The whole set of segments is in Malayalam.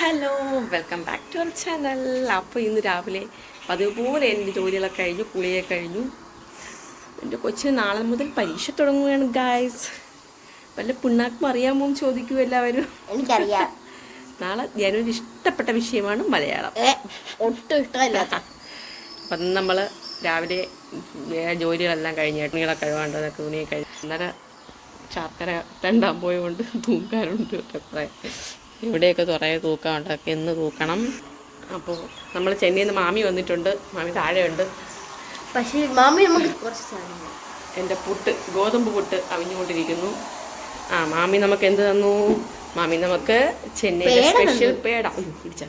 Hello, welcome back to our channel. അപ്പോൾ ഇന്ന് രാവിലെ അതുപോലെ എൻ്റെ ജോലികളൊക്കെ കഴിഞ്ഞു, കുളിയൊക്കെ കഴിഞ്ഞു. എൻ്റെ കൊച്ചിന് നാളെ മുതൽ പരീക്ഷ തുടങ്ങുകയാണ് ഗായ്സ്. വല്ല പിണ്ണാക്കും അറിയാമോ എന്ന് ചോദിക്കൂ എല്ലാവരും. എനിക്കറിയാം. നാളെ ഞാനൊരു ഇഷ്ടപ്പെട്ട വിഷയമാണ് മലയാളം. ഒട്ടും ഇഷ്ടമല്ല. അപ്പം നമ്മൾ രാവിലെ ജോലികളെല്ലാം കഴിഞ്ഞ് തുണികളൊക്കെ കഴുകാണ്ടതൊക്കെ തുണിയൊക്കെ കഴിഞ്ഞ് അന്നേരം ശർക്കര രണ്ടാൻ പോയതുകൊണ്ട് തൂക്കാറുണ്ട് കുറേ. ഇവിടെയൊക്കെ കുറേ തൂക്കമുണ്ട്, അതൊക്കെ ഇന്ന് തൂക്കണം. അപ്പോൾ നമ്മൾ ചെന്നൈയിൽ നിന്ന് മാമി വന്നിട്ടുണ്ട്, മാമി താഴെയുണ്ട്. പക്ഷേ മാമി നമുക്ക് കുറച്ച് എൻ്റെ പുട്ട്, ഗോതമ്പ് പുട്ട് അവിഞ്ഞുകൊണ്ടിരിക്കുന്നു. മാമി നമുക്ക് എന്ത് തന്നു? മാമി നമുക്ക് ചെന്നൈയിലെ സ്പെഷ്യൽ പേട പിടിച്ച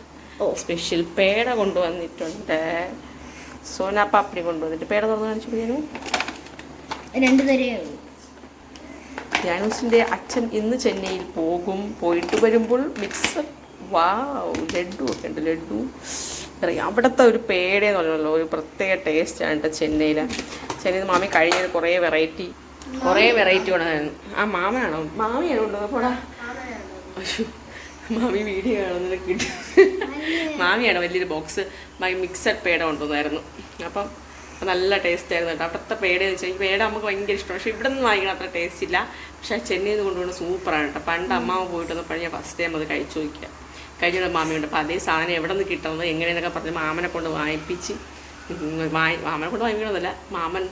സ്പെഷ്യൽ പേട കൊണ്ടുവന്നിട്ടുണ്ട്. സോനാ പാപ്പടി കൊണ്ടുവന്നിട്ട് പേട തുറന്ന് കാണിച്ചു ഞാനും രണ്ടു തരേ. ജാനൂസിൻ്റെ അച്ഛൻ ഇന്ന് ചെന്നൈയിൽ പോകും. പോയിട്ട് വരുമ്പോൾ മിക്സർ ലഡ്ഡു ഒക്കെ ഉണ്ട്. ലഡ്ഡു അറിയാം, അവിടുത്തെ ഒരു പേടയെന്ന് പറഞ്ഞല്ലോ ഒരു പ്രത്യേക ടേസ്റ്റാണ് കേട്ടോ ചെന്നൈയിൽ മാമി കഴിഞ്ഞത് കുറേ വെറൈറ്റി കൊണ്ടായിരുന്നു. മാമയാണോ കൊണ്ടുവന്നത്? പോടാ, മാമി വീഡിയോ കാണുന്നതിന് കിട്ടി. മാമിയാണ് വലിയൊരു ബോക്സ് മിക്സഡ് പേട കൊണ്ടുവന്നായിരുന്നു. അപ്പം നല്ല ടേസ്റ്റ് ആയിരുന്നു കേട്ടോ. അവിടുത്തെ പേട എന്ന് വെച്ചാൽ ഈ പേട നമുക്ക് ഭയങ്കര ഇഷ്ടമാണ്. പക്ഷേ ഇവിടെ നിന്ന് വാങ്ങിക്കണം അത്ര ടേസ്റ്റ് ഇല്ല. പക്ഷേ ചെന്നൈയിൽ നിന്ന് കൊണ്ടുപോകുന്ന സൂപ്പറാണ് കേട്ടോ. പണ്ട് അമ്മാവ് പോയിട്ട് വന്നപ്പോൾ ഞാൻ ഫസ്റ്റ് ടൈം അത് കഴിച്ചു നോക്കുക. കഴിഞ്ഞ മാമിയുണ്ട്. അപ്പോൾ അതേ സാധനം എവിടെ നിന്ന് കിട്ടുന്നത് എങ്ങനെയെന്നൊക്കെ പറഞ്ഞ് മാമനെ കൊണ്ട് വാങ്ങിപ്പിച്ച് മാമനെ കൊണ്ട് വാങ്ങിക്കണമെന്നില്ല, മാമൻ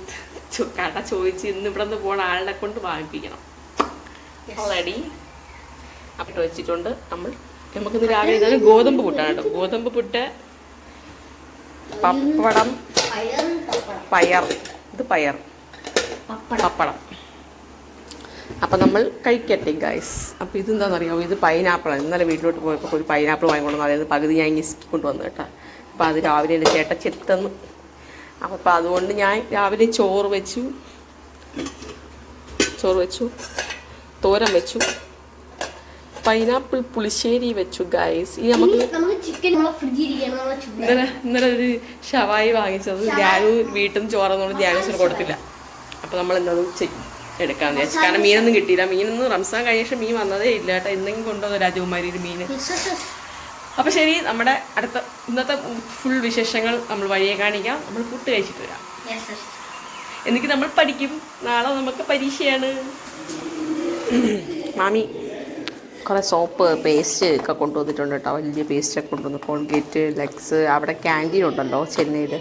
കട ചോദിച്ച് ഇന്ന് ഇവിടെ നിന്ന് പോകുന്ന ആളുടെ കൊണ്ട് വാങ്ങിപ്പിക്കണം. ഓൾറെഡി അപ്പോൾ വെച്ചിട്ടുണ്ട്. നമുക്കിന്ന് രാവിലെ ഇതാണ് ഗോതമ്പ് പുട്ടാണ് കേട്ടോ. ഗോതമ്പ് പുട്ട്, പപ്പടം, പയർ, പപ്പടം. അപ്പം നമ്മൾ കഴിക്കട്ടെ ഗൈസ്. അപ്പോൾ ഇതെന്താണെന്നറിയാമോ? ഇത് പൈനാപ്പിളാണ്. ഇന്നലെ വീട്ടിലോട്ട് പോയപ്പോൾ ഒരു പൈനാപ്പിൾ വാങ്ങിക്കൊണ്ടു. അതായത് പകുതി ഞാൻ ഇസ്ക്കി കൊണ്ടുവന്നു കേട്ടോ. അപ്പോൾ അത് രാവിലെ എൻ്റെ ചേട്ടൻ ചെത്തന്ന്. അപ്പോൾ അതുകൊണ്ട് ഞാൻ രാവിലെ ചോറ് വെച്ചു, തോരൻ വെച്ചു, പൈനാപ്പിൾ പുളിശ്ശേരി വെച്ചു ഗൈസ്. ഈ ഇന്നലെ ഒരു ഷവായി വാങ്ങിച്ചത് ജാനു വീട്ടിൽ നിന്ന് ചോറന്നുകൊണ്ട് ജാനൂസിന് കൊടുത്തില്ല. അപ്പോൾ നമ്മൾ എന്നത് എടുക്കാമെന്ന് വിചാരിച്ചു. കാരണം മീനൊന്നും കിട്ടിയില്ല. മീനൊന്നും റംസാൻ കഴിഞ്ഞ ശേഷം മീൻ വന്നതേ ഇല്ല കേട്ടോ. എന്തെങ്കിലും കൊണ്ടുവന്നു രാജകുമാരി മീൻ. അപ്പോൾ ശരി, നമ്മുടെ ഇന്നത്തെ ഫുൾ വിശേഷങ്ങൾ നമ്മൾ വഴിയെ കാണിക്കാം. നമ്മൾ പുട്ട് കഴിച്ചിട്ട് വരാം. എന്നിട്ട് നമ്മൾ പഠിക്കും. നാളെ നമുക്ക് പരീക്ഷയാണ്. മാമി കുറേ സോപ്പ്, പേസ്റ്റ് ഒക്കെ കൊണ്ടുവന്നിട്ടുണ്ട് കേട്ടോ. വലിയ പേസ്റ്റൊക്കെ കൊണ്ടുവന്നു. Colgate, Lex. അവിടെ ക്യാൻറ്റീൻ ഉണ്ടല്ലോ ചെന്നൈയിൽ.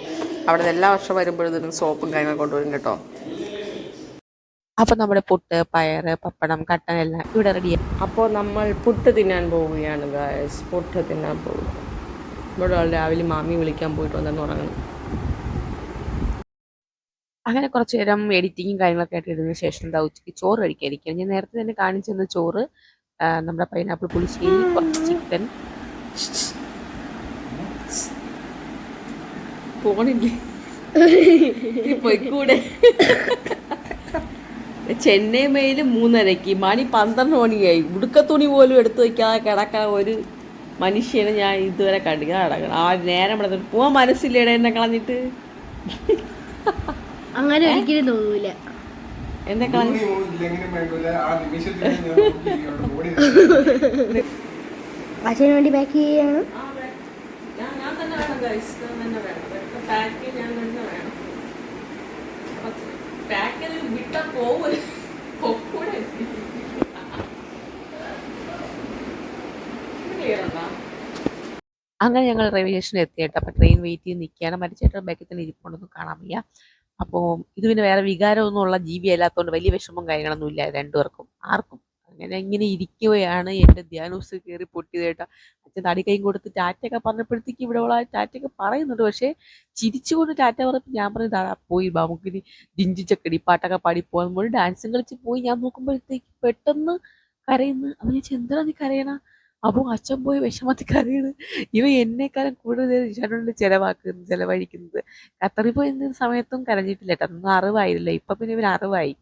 അവിടെ നിന്ന് എല്ലാ വർഷം വരുമ്പോഴും സോപ്പും കാര്യങ്ങളും കൊണ്ടുവരും കേട്ടോ. അപ്പോൾ നമ്മുടെ പുട്ട്, പയർ, പപ്പടം, കട്ടൻ എല്ലാം ഇവിടെ റെഡിയാണ്. അപ്പോൾ നമ്മൾ പുട്ട് തിന്നാൻ പോവുകയാണ് ഗായ്സ്. പുട്ട് തിന്നാൻ പോകുക. ഇവിടെ രാവിലെ മാമി വിളിക്കാൻ പോയിട്ട് വന്നെന്ന് ഉറങ്ങണം. അങ്ങനെ കുറച്ച് നേരം എഡിറ്റിങ്ങും കാര്യങ്ങളൊക്കെ ആയിട്ട് ഇടുന്ന ശേഷം എന്താ ഉച്ചയ്ക്ക് ചോറ് കഴിക്കാതിരിക്കുക. ഞാൻ നേരത്തെ തന്നെ കാണിച്ചു തന്ന ചോറ്, നമ്മുടെ പൈനാപ്പിൾ പുളിശ്ശേരി, കുറച്ച് ചിക്കൻ. പോണില്ലേ പോയിക്കൂടെ? ചെന്നൈ മെയിൽ 3:30, മണി 12 മണിയായി. ഉടുക്കത്തുണി പോലും എടുത്തു വയ്ക്കാതെ കിടക്കാൻ ഒരു മനുഷ്യനെ ഞാൻ ഇതുവരെ കണ്ടിക്കാൻ കിടക്കണം. ആ നേരം ഇവിടെ പോവാൻ മനസ്സില്ലേടെ എന്നെ കളഞ്ഞിട്ട്. അങ്ങനെ ഒരിക്കലും തോന്നൂല. എന്നെ കളഞ്ഞു അച്ഛന് വേണ്ടി പാക്ക് ചെയ്യാണ്. ഞാൻ തന്നെ വേണം. അങ്ങനെ ഞങ്ങൾ റെയിൽവേ സ്റ്റേഷനിൽ എത്തിയിട്ട് അപ്പോൾ ട്രെയിൻ വെയിറ്റ് ചെയ്ത് നിൽക്കുകയാണ്. മരിച്ചേട്ടൻ ബാക്കിൽ തന്നെ ഇരിപ്പുണ്ടെന്നും കാണാൻ വയ്യ. അപ്പോൾ ഇത് പിന്നെ വേറെ വികാരമൊന്നും ഉള്ള ജീവി അല്ലാത്തതുകൊണ്ട് വലിയ വിഷമവും കാര്യങ്ങളൊന്നും ഇല്ല രണ്ടുപേർക്കും, ആർക്കും. അങ്ങനെ ഇങ്ങനെ ഇരിക്കുകയാണ്. എൻ്റെ ധ്യാനൂസ് കയറി പൊട്ടിയതേട്ടാ. അച്ഛൻ തടി കൈയും കൊടുത്ത് ടാറ്റയൊക്കെ പറഞ്ഞപ്പോഴത്തേക്ക് ഇവിടെ ഉള്ള ടാറ്റയൊക്കെ പറയുന്നുണ്ട്. പക്ഷേ ചിരിച്ചുകൊണ്ട് ടാറ്റ പറഞ്ഞപ്പോൾ ഞാൻ പറഞ്ഞു പോയി നമുക്കിനി ജിഞ്ചിച്ചക്കടി പാട്ടൊക്കെ പാടി പോകുമ്പോൾ ഡാൻസും കളിച്ച് പോയി. ഞാൻ നോക്കുമ്പോഴത്തേക്ക് പെട്ടെന്ന് കരയുന്നു. അപ്പോൾ ഞാൻ എന്താ നീ കരയണ? അപ്പോൾ അച്ഛൻ പോയി വിഷമത്തിൽ കരയാണ്. ഇവ എന്നെക്കാളും കൂടുതൽ ഇഷാനോട് ചെലവഴിക്കുന്നത്. ഖത്തറിൽ പോയി നിന്ന സമയത്തും കരഞ്ഞിട്ടില്ല കേട്ടോ. അതൊന്നും അറിവായില്ല. ഇപ്പം പിന്നെ ഇവന് അറിവായി.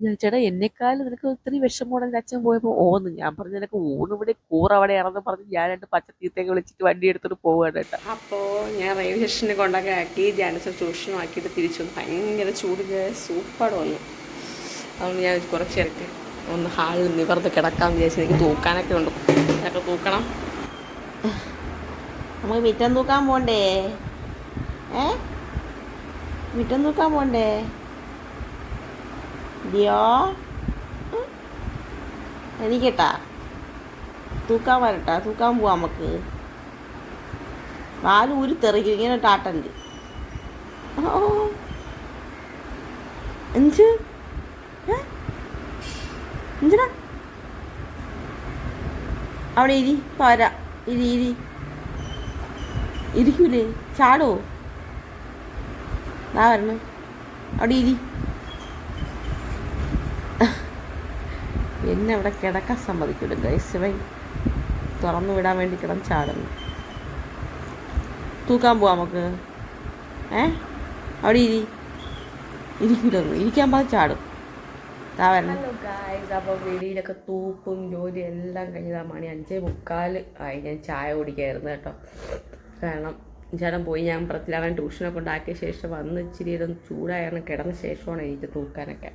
ഞാൻ ചേട്ടാ എന്നെക്കാളും നിനക്ക് ഒത്തിരി വിഷമമുണ്ടെങ്കിൽ അച്ഛൻ പോയപ്പോൾ ഓന്ന്. ഞാൻ പറഞ്ഞു നിനക്ക് ഊണിവിടെ കൂറവിടെ ഇറന്ന് പറഞ്ഞ് ഞാൻ 2 പച്ചത്തീത്തേക്ക് വിളിച്ചിട്ട് വണ്ടി എടുത്തിട്ട് പോവുകയാണ് കേട്ടോ. അപ്പോൾ ഞാൻ റെയിൽവേ സ്റ്റേഷനിൽ കൊണ്ടൊക്കെ ആക്കി ജാനസർ ട്യൂഷനും ആക്കിയിട്ട് തിരിച്ചു വന്നു. ഭയങ്കര ചൂട്, സൂപ്പാട് വന്നു. അതുകൊണ്ട് ഞാൻ കുറച്ച് നേരത്തെ ഒന്ന് ഹാളിൽ നിവർന്ന് കിടക്കാമെന്ന് വിചാരിച്ചു. എനിക്ക് തൂക്കാനൊക്കെ ഉണ്ട്, അതൊക്കെ തൂക്കണം. നമുക്ക് മിറ്റം തൂക്കാൻ പോണ്ടേ? മിറ്റം തൂക്കാൻ പോണ്ടേ? ഡിയോ എനിക്കട്ടാ തൂക്കാൻ വരട്ടാ, തൂക്കാൻ പോവാം നമുക്ക്. വാല് ഊരി തെറിക്കും ഇങ്ങനെ ടാട്ടണ്ട്. ഓ എന്ത് എന്തിനാ അവിടെ ഇരി, പോരാ, ഇരിക്കൂലേ? ചാടോ? ദാ വരണം, അവിടെ ഇരി. എന്നെ അവിടെ കിടക്കാൻ സമ്മതിക്കൂല ഗൈസ്. ഇവൻ തുറന്നു വിടാൻ വേണ്ടി കിടന്ന് ചാടുന്നു. തൂക്കാൻ പോവാം നമുക്ക്. അവിടെ ഇരിക്കൂലൊന്നും, ഇരിക്കാൻ പാ ചാടും. ഹലോ ഗായ്സ്, അപ്പോൾ വെളിയിലൊക്കെ തൂപ്പും ജോലി എല്ലാം കഴിഞ്ഞതാ. മണി 5:45 ആയി. ഞാൻ ചായ കുടിക്കായിരുന്നു കേട്ടോ. കാരണം ചേട്ടൻ പോയി, ഞാൻ പ്രത്തിലാവാൻ ട്യൂഷനൊക്കെ ഉണ്ടാക്കിയ ശേഷം വന്ന് ഇച്ചിരി ഇതൊന്ന് ചൂടായിരുന്നു കിടന്ന ശേഷമാണ് എനിക്ക് തൂക്കാനൊക്കെ.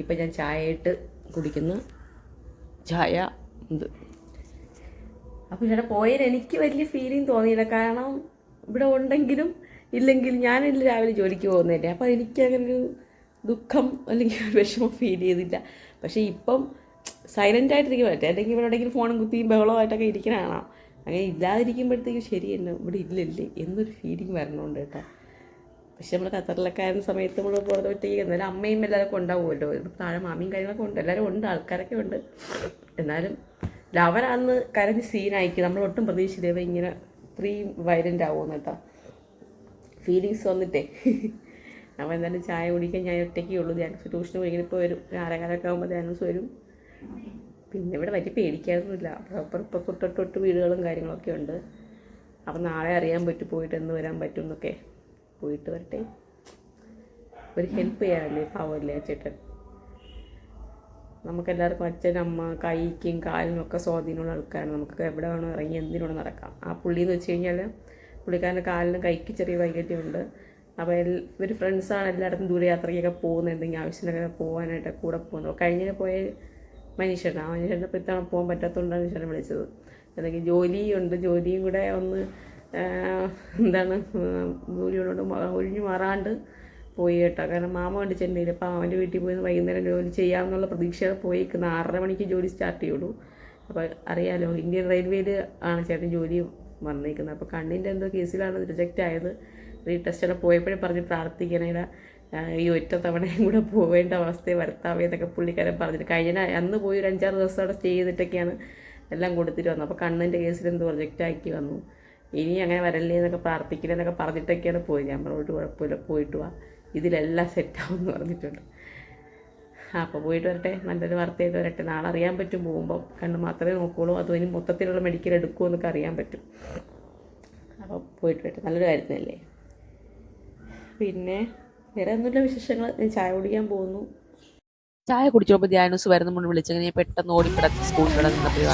ഇപ്പം ഞാൻ ചായ ഇട്ട് കുടിക്കുന്നു. ചായ ഇത് അപ്പോൾ ചേട്ടൻ പോയതിന് എനിക്ക് വലിയ ഫീലിംഗ് തോന്നിയില്ല. കാരണം ഇവിടെ ഉണ്ടെങ്കിലും ഇല്ലെങ്കിലും ഞാനില്ല രാവിലെ ജോലിക്ക് പോകുന്നതല്ലേ. അപ്പോൾ എനിക്കങ്ങനൊരു ദുഃഖം അല്ലെങ്കിൽ വിഷമം ഫീൽ ചെയ്തില്ല. പക്ഷേ ഇപ്പം സൈലൻ്റായിട്ടിരിക്കാൻ പറ്റും. അല്ലെങ്കിൽ ഇവിടെ എവിടെയെങ്കിലും ഫോണും കുത്തിയും ബഹളമായിട്ടൊക്കെ ഇരിക്കണ കാണാം. അങ്ങനെ ഇല്ലാതിരിക്കുമ്പോഴത്തേക്കും ശരി തന്നെ ഇവിടെ ഇല്ലല്ലേ എന്നൊരു ഫീലിംഗ് വരണമുണ്ട് കേട്ടോ. പക്ഷെ നമ്മൾ ഖത്തറിലൊക്കെ ആയിരുന്ന സമയത്ത് നമ്മൾ പുറത്തോട്ടേക്ക് എന്നാലും അമ്മയും എല്ലാവരും ഉണ്ടാവുമല്ലോ. താഴെ മാമിയും കാര്യങ്ങളൊക്കെ ഉണ്ട്, എല്ലാവരും ഉണ്ട്, ആൾക്കാരൊക്കെ ഉണ്ട്. എന്നാലും അവരന്ന് കരഞ്ഞ് സീനായിരിക്കും. നമ്മളൊട്ടും പ്രതീക്ഷിച്ചില്ല ഇങ്ങനെ ഇത്രയും വയലൻ്റ് ആവുമെന്ന് കേട്ടോ. ഫീലിങ്സ് വന്നിട്ടേ. അപ്പോൾ എന്തായാലും ചായ കുടിക്കാൻ ഞാൻ ഒറ്റയ്ക്കേ ഉള്ളൂ. ധ്യാനസ് ട്യൂഷന് പോയി ഇപ്പോൾ വരും. 6:15 ആകുമ്പോൾ ധ്യാനസ് വരും. പിന്നെ ഇവിടെ വലിയ പേടിക്കാനൊന്നുമില്ല. അപ്പോൾ തൊട്ട് വീടുകളും കാര്യങ്ങളൊക്കെ ഉണ്ട്. അപ്പം നാളെ അറിയാൻ പറ്റും പോയിട്ട് എന്ന് വരാൻ പറ്റും എന്നൊക്കെ. പോയിട്ട് വരട്ടെ, ഒരു ഹെൽപ്പ് ചെയ്യാനല്ലേ, പാവമല്ലേ ആ ചേട്ടൻ. നമുക്കെല്ലാവർക്കും അച്ഛൻ അമ്മ കൈക്കും കാലിനും ഒക്കെ സ്വാധീനമുള്ള ആൾക്കാരാണ്. നമുക്ക് എവിടെ വേണോ ഇറങ്ങി എന്തിനോട് നടക്കാം. ആ പുള്ളിയെന്ന് വെച്ച് കഴിഞ്ഞാൽ പുള്ളിക്കാരൻ്റെ കാലിനും കൈക്ക് ചെറിയ വൈകല്യമുണ്ട്. അപ്പോൾ ഇവർ ഫ്രണ്ട്സാണ് എല്ലായിടത്തും ദൂരെ യാത്രയ്ക്കൊക്കെ പോകുന്നത്, എന്തെങ്കിലും ആവശ്യത്തിനൊക്കെ പോകാനായിട്ട് കൂടെ പോകുന്നത്. കഴിഞ്ഞ പോയ മനുഷ്യനാണ്. ആ മനുഷ്യൻ്റെ ഇപ്പോൾ ഇത്തവണ പോകാൻ പറ്റാത്തതുകൊണ്ടാണ് മനുഷ്യനെ വിളിച്ചത്. അല്ലെങ്കിൽ ജോലിയുണ്ട്, ജോലിയും കൂടെ ഒന്ന് എന്താണ് ജോലിയോട് ഒഴിഞ്ഞു മാറാണ്ട് പോയി കേട്ടോ. കാരണം മാമ കണ്ട് ചെന്നൈയിൽ. അപ്പോൾ അവൻ്റെ വീട്ടിൽ പോയി വൈകുന്നേരം ജോലി ചെയ്യാമെന്നുള്ള പ്രതീക്ഷയോടെ പോയിക്കുന്ന. 6:30 മണിക്ക് ജോലി സ്റ്റാർട്ട് ചെയ്യുള്ളൂ. അപ്പോൾ അറിയാലോ, ഇന്ത്യൻ റെയിൽവേയിൽ ആണ് ചേട്ടൻ ജോലി വന്നിരിക്കുന്നത്. അപ്പോൾ കണ്ണിൻ്റെ എന്തോ കേസിലാണ് റിജക്റ്റ് ആയത്. റീടെസ്റ്റൊക്കെ പോയപ്പോഴേ പറഞ്ഞ് പ്രാർത്ഥിക്കണേല ഈ ഒറ്റ തവണയും കൂടെ പോവേണ്ട അവസ്ഥയെ വരുത്താവേ എന്നൊക്കെ പുള്ളിക്കാരൻ പറഞ്ഞിട്ട് അന്ന് പോയി ഒരു 5-6 ദിവസം അവിടെ സ്റ്റേ ചെയ്തിട്ടൊക്കെയാണ് എല്ലാം കൊടുത്തിട്ട് വന്നത്. അപ്പോൾ കണ്ണിൻ്റെ കേസിൽ എന്തോ റിജക്റ്റ് ആക്കി വന്നു. ഇനി അങ്ങനെ വരല്ലേ എന്നൊക്കെ പ്രാർത്ഥിക്കില്ലെന്നൊക്കെ പറഞ്ഞിട്ടൊക്കെയാണ് പോയത്. നമ്മളോട് കുഴപ്പമില്ല, പോയിട്ട് വാ, ഇതിലെല്ലാം സെറ്റാവും എന്ന് പറഞ്ഞിട്ടുണ്ട്. അപ്പോൾ പോയിട്ട് വരട്ടെ, നല്ലൊരു വാർത്തയായിട്ട് വരട്ടെ. നാളെ അറിയാൻ പറ്റും പോകുമ്പോൾ. കണ്ണ് മാത്രമേ നോക്കുകയുള്ളൂ, അതോ ഇനി മൊത്തത്തിലുള്ള മെഡിക്കൽ എടുക്കുമോ എന്നൊക്കെ അറിയാൻ പറ്റും. അപ്പോൾ പോയിട്ട് വരട്ടെ, നല്ലൊരു കാര്യത്തിനല്ലേ. പിന്നെ വേറെ ഒന്നുമില്ല വിശേഷങ്ങൾ. ഞാൻ ചായ കുടിക്കാൻ പോകുന്നു. ചായ കുടിച്ചപ്പോൾ ധ്യാനസ് വരുന്ന മുന്നിൽ വിളിച്ചെങ്കിൽ പെട്ടെന്ന് ഓടിപ്പിടച്ച് സ്കൂളിൽ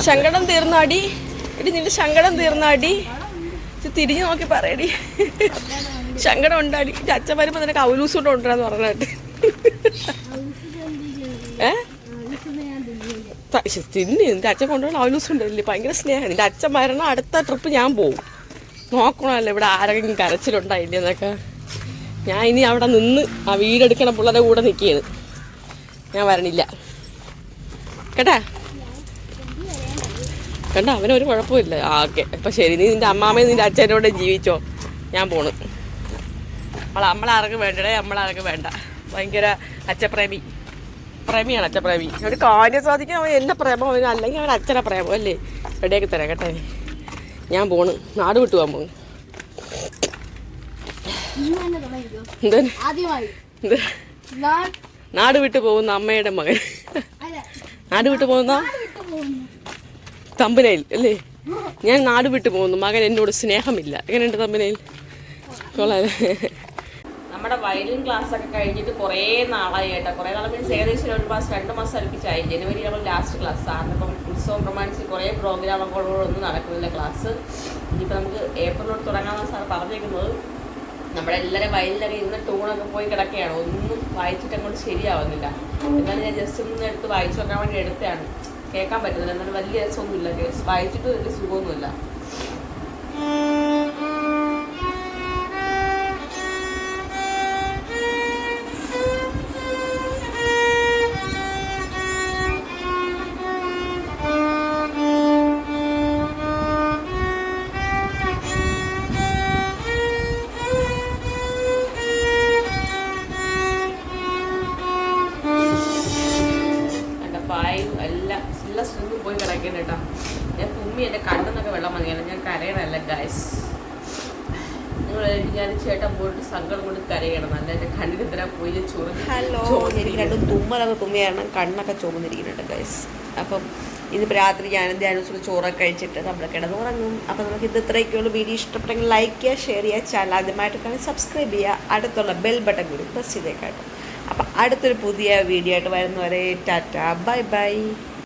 സങ്കടം തീർന്നാടി. എടി നിന്റെ സങ്കടം തീർന്നാടി, തിരിഞ്ഞു നോക്കി പറയടി. സങ്കടം ഉണ്ടാടി. അച്ഛൻ വരുമ്പോൾ നിനക്ക് ഔലൂസ് കൊണ്ട് കൊണ്ടുവരാന്ന് പറഞ്ഞിട്ട് തിന്നു. നിന്റെ അച്ഛൻ കൊണ്ടുവരാൻ ഔലൂസ് ഉണ്ടല്ലേ, ഭയങ്കര സ്നേഹം. നിന്റെ അച്ഛൻ വരണം, അടുത്ത ട്രിപ്പ് ഞാൻ പോവും. നോക്കണമല്ലോ ഇവിടെ ആരെങ്കിലും കരച്ചിലുണ്ടായില്ലേ എന്നൊക്കെ. ഞാൻ ഇനി അവിടെ നിന്ന് ആ വീടെടുക്കണ പിള്ളേരുടെ കൂടെ നിൽക്കിയത്. ഞാൻ വരണില്ല കേട്ടാ. കണ്ട അവനൊരു കുഴപ്പമില്ല. ഓക്കെ, അപ്പം ശരി. നീ നിൻ്റെ അമ്മാമ്മയും നിൻ്റെ അച്ഛനോടെ ജീവിച്ചോ, ഞാൻ പോണ്. നമ്മളാർക്ക് വേണ്ടടേ, നമ്മളാർക്ക് വേണ്ട. ഭയങ്കര പ്രേമിയാണ് അച്ഛപ്രേമി. ഒരു കാര്യം സാധിക്കാൻ അവൻ എൻ്റെ പ്രേമം അവന്, അല്ലെങ്കിൽ അവൻ അച്ഛനെ പ്രേമം അല്ലേ. റെഡിയാക്കി തരാം കേട്ടെ. ഞാൻ പോണ്, നാട് വിട്ടു പോകാൻ പോകുന്നു. നാട് വിട്ടു പോകുന്ന അമ്മയുടെ മകൻ, നാട് വിട്ടു പോകുന്ന തമ്പനയിൽ അല്ലേ. ഞാൻ നാട് വിട്ടു പോകുന്നു, മകൻ എന്നോട് സ്നേഹമില്ല. എങ്ങനെയുണ്ട് തമ്പനയിൽ? കൊള്ളാം. നമ്മുടെ വയലിൻ ക്ലാസ്സൊക്കെ കഴിഞ്ഞിട്ട് കുറേ നാളായി കേട്ടോ. കുറേ നാൾ മീൻസ് ഏകദേശം 2 മാസം അടുപ്പിച്ചായി. ജനുവരി നമ്മൾ ലാസ്റ്റ് ക്ലാസ് ആണ്. അപ്പം ഉത്സവം പ്രമാണിച്ച് കുറേ പ്രോഗ്രാമുകളൊന്നും നടക്കുന്നില്ല ക്ലാസ്. ഇനിയിപ്പോൾ നമുക്ക് ഏപ്രിലോട്ട് തുടങ്ങാമെന്ന് സാർ പറഞ്ഞേക്കുന്നത്. നമ്മുടെ എല്ലാവരും വയലിലൊക്കെ ഇരുന്ന് ടൂണൊക്കെ പോയി കിടക്കുകയാണ്. ഒന്നും വായിച്ചിട്ട് അങ്ങോട്ട് ശരിയാവുന്നില്ല. എന്നാലും ഞാൻ ജസ്റ്റ് ഒന്ന് എടുത്ത് വായിച്ചു നോക്കാൻ വേണ്ടി എടുത്തതാണ്. കേൾക്കാൻ പറ്റുന്നില്ല, എന്നാലും വലിയ രസമൊന്നുമില്ല. വായിച്ചിട്ട് വലിയ സുഖമൊന്നുമില്ല. കേട്ടോ. ഞാൻ തുമ്മി എൻ്റെ കണ്ണെന്നൊക്കെ വെള്ളം വന്നില്ല. ഞാൻ കരയണമല്ല ഗൈസ്. നിങ്ങൾ ഞാൻ ചേട്ടൻ പോയിട്ട് സങ്കടം കൊണ്ട് കരയണം. നല്ല എൻ്റെ കണ്ണിന് ഇത്ര പോയി ഹലോ, എനിക്ക് രണ്ടും തുമ്മലൊക്കെ തുമ്മിയാണ് കണ്ണൊക്കെ ചുമന്നിരിക്കുന്നുണ്ട് ഗൈസ്. അപ്പം ഇന്നിപ്പോൾ രാത്രി ഞാൻ ധ്യാനത്തിൽ ചോറൊക്കെ കഴിച്ചിട്ട് നമ്മൾ കിടന്നുറങ്ങും. അപ്പോൾ നമുക്ക് ഇത് ഇത്രയൊക്കെയുള്ള വീഡിയോ ഇഷ്ടപ്പെട്ടെങ്കിൽ ലൈക്ക് ചെയ്യുക, ഷെയർ ചെയ്യുക, ചാനൽ ആദ്യമായിട്ടൊക്കെ സബ്സ്ക്രൈബ് ചെയ്യുക, അടുത്തുള്ള ബെൽ ബട്ടൺ കൂടി പ്രസ് ചെയ്തേക്കാട്ടോ. അപ്പോൾ അടുത്തൊരു പുതിയ വീഡിയോ ആയിട്ട് വരുന്നവരെ ടാറ്റ ബൈ ബൈ.